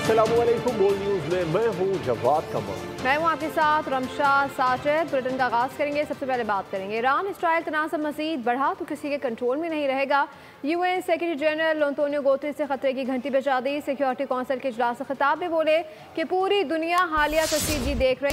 अस्सलामुअलैकुम। बोल न्यूज़ में मैं हूँ जवाद कमर। मैं हूँ आपके साथ रमशा साजिद। बुलेटिन का आगाज़ करेंगे। सबसे पहले बात करेंगे ईरान इसराइल तनाज़ुर मज़ीद बढ़ा तो किसी के कंट्रोल में नहीं रहेगा। UN secretary general Antonio Guterres से खतरे की घंटी बजा दी। सिक्योरिटी कौंसिल के इजलास से खिताब में बोले कि पूरी दुनिया हालिया कशीदगी देख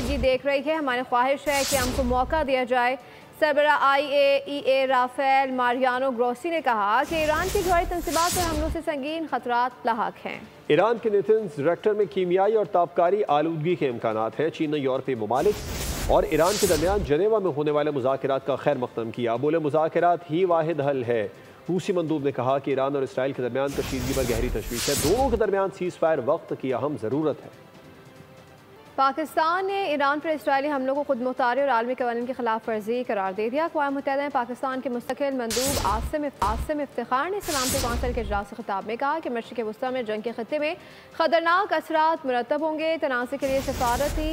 रही है। हमारी ख्वाहिश है कि हमको मौका दिया जाए। सरबरा IAEA राफेल मारियानो ग्रोसी ने कहा कि ईरान की जौहरी तंसीबात पर हमलों से संगीन खतरात लाहक हैं। ईरान के नेतन्स रिएक्टर में कीमियाई और ताबकारी आलूदगी के इम्कानात हैं। चीन ने यूरोपीय ममालिक और ईरान के दरमियान जनेवा में होने वाले मुज़ाकरात का खैर मक़दम किया। बोले मुज़ाकरात ही वाहिद हल है। रूसी मंदूब ने कहा कि ईरान और इसराइल के दरमियान कशीदगी पर गहरी तशवीश है। दोनों के दरमियान सीज़ फायर वक्त की अहम ज़रूरत है। पाकिस्तान ने ईरान पर इसराइली हमलों को खुद मुख्तारी और आलमी कवानीन की खिलाफ वर्जी करार दे दिया। अक़वाम मुत्तहिदा में पाकिस्तान के मुस्तकिल मंदूब आसिम इफ्तिखार ने सलामती कौंसिल के इजलास से खिताब में कहा कि मशरिक़ वस्ती में जंग के खत्ते में ख़तरनाक असरात मुरतब होंगे। तनाज़े के लिए सफारती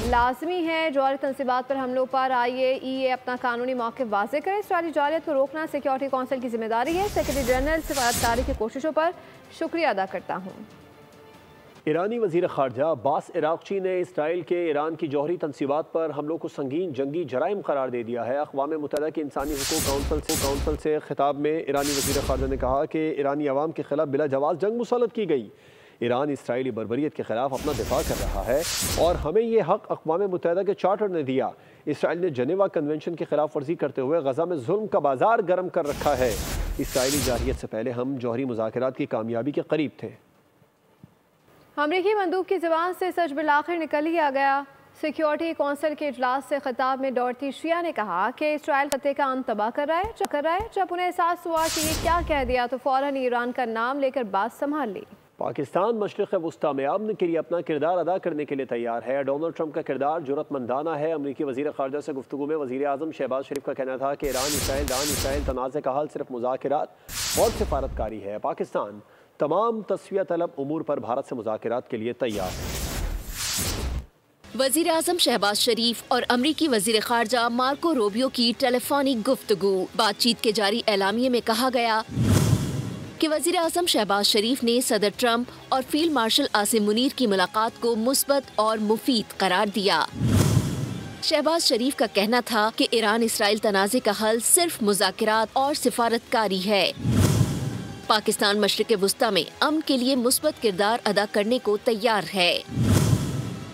लाजमी है। जौहरी तंसीबात पर हमलों पर IAEA अपना कानूनी मौक़िफ़ वाज़ेह करे। इसराइली जालियत को रोकना सिक्योरिटी कौंसिल की जिम्मेदारी है। सेक्रेटरी जनरल सफारतकारी की कोशिशों पर शुक्रिया अदा करता हूँ। ईरानी वज़ीर ख़ारजा अब्बास इराक़ची ने इसराइल के ईरान की जौहरी तंसीबात पर हमलों को संगीन जंगी जराइम करार दे दिया है। अक़वाम मुत्तहिदा की इंसानी हुकूक़ काउंसिल से खिताब में ईरानी वज़ीर ख़ारजा ने कहा कि ईरानी अवाम के खिलाफ बिला जवाज़ जंग मुसल्लत की गई। ईरान इसराइली बर्बरियत के खिलाफ अपना दिफा कर रहा है और हमें ये हक़ अक़वाम मुत्तहिदा के चार्टर ने दिया। इसराइल ने जनेवा कन्वेंशन की खिलाफ वर्जी करते हुए गज़ा में जुल्म का बाजार गर्म कर रखा है। इसराइली जारहियत से पहले हम जौहरी मुज़ाकरात की कामयाबी के करीब थे। अमरीकी मंदूब की ज़बान से सच बिलाखिर निकल ही आ गया। सिक्योरिटी कौंसिल के इजलास से खिताब में डॉरथी शिया ने कहा कि इसराइल खत्ते का अंत तबाह कर रहा है। जब उन्हें एहसास हुआ कि ये क्या कह दिया तो फ़ौरन ईरान का नाम लेकर बात संभाल ली। पाकिस्तान मशरिक़ वस्ती में अमन के लिए अपना किरदार अदा करने के लिए तैयार है। डोनाल्ड ट्रंप का किरदार जुर्रतमंदाना है। अमरीकी वज़ीर ख़ारजा से गुफ्तगू में वज़ीर आज़म शहबाज शरीफ का कहना था कि ईरान इसराइल तनाज़े का हल सिर्फ मुज़ाकरात और सिफारतकारी है। पाकिस्तान तमाम तस्वीर तलब उमूर पर भारत से मुज़ाकरात के लिए तैयार है। वज़ीर आज़म शहबाज शरीफ और अमरीकी वज़ीर ख़ारजा मार्को रूबियो की टेलीफोनिक गुफ्तगू। बातचीत के जारी एलामिये में कहा गया कि वज़ीर आज़म शहबाज शरीफ ने सदर ट्रंप और फील्ड मार्शल आसिम मुनीर की मुलाकात को मुस्बत और मुफीद करार दिया। शहबाज शरीफ का कहना था कि ईरान इसराइल तनाज़े का हल सिर्फ मुज़ाकरात और सिफारतकारी है। पाकिस्तान मशरिक़ वस्ती में अमन के लिए मुस्बत किरदार अदा करने को तैयार है।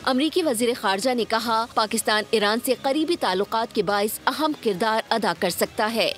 अमरीकी वज़ीर ख़ारजा ने कहा पाकिस्तान ईरान से करीबी ताल्लुकात के बाइस अहम किरदार अदा कर सकता है।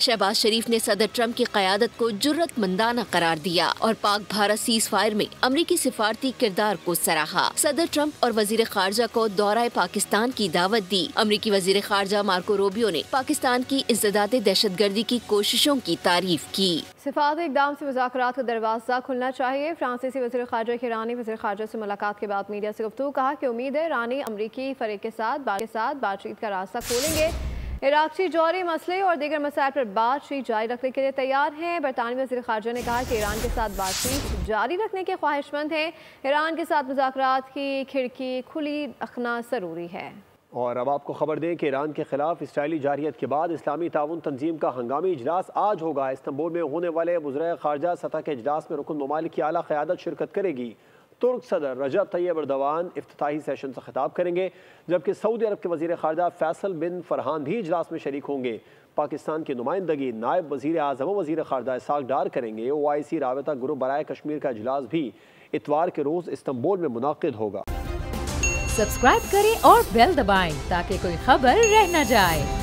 शहबाज शरीफ ने सदर ट्रंप की क़यादत को जुर्रतमंदाना करार दिया और पाक भारत सीज़ फायर में अमरीकी सिफारती किरदार को सराहा। सदर ट्रंप और वज़ीर ख़ारजा को दौरा पाकिस्तान की दावत दी। अमरीकी वज़ीर ख़ारजा मार्को रूबियो ने पाकिस्तान की इंसदादे दहशतगर्दी की कोशिशों की तारीफ की। सिफारती इक़दाम से मुज़ाकरात का दरवाज़ा खुलना चाहिए। फ्रांसीसी वज़ीर ख़ारजा की ईरानी वज़ीर ख़ारजा से मुलाकात के बाद मीडिया से गुफ्तगू कहा कि उम्मीद है ईरानी अमरीकी फ़रीक़ के साथ बातचीत का रास्ता खोलेंगे। इराक़ी जौहरी मसले और दीगर मसाइल पर बातचीत जारी रखने के लिए तैयार हैं। बरतानवी वज़ीर ख़ारजा ने कहा कि ईरान के साथ बातचीत जारी रखने के ख्वाहिशमंद हैं। ईरान के साथ मुज़ाकरात की खिड़की खुली रखना ज़रूरी है। और अब आपको खबर दें कि ईरान के खिलाफ इसराइली जारहियत के बाद इस्लामी ताउन तंजीम का हंगामी इजलास आज होगा। इस्तांबुल में होने वाले वज़ीर ख़ारजा सतह के इजलास में रुकन ममालिक की आला क़यादत शिरकत करेगी। तुर्क सदर रजब तैयब एर्दोगान इफ्तिताही सेशन से खिताब करेंगे, जबकि सऊदी अरब के वज़ीर ख़ारजा फैसल बिन फरहान भी इजलास में शरीक होंगे। पाकिस्तान की नुमाइंदगी नायब वज़ीर आज़म व वज़ीर ख़ारजा इसाक डार करेंगे। OIC राबता ग्रुप बराए कश्मीर का इजलास भी इतवार के रोज़ इस्तांबुल में मुनाक़िद होगा। सब्सक्राइब करें और बेल दबाएं ताकि कोई खबर रह न जाए।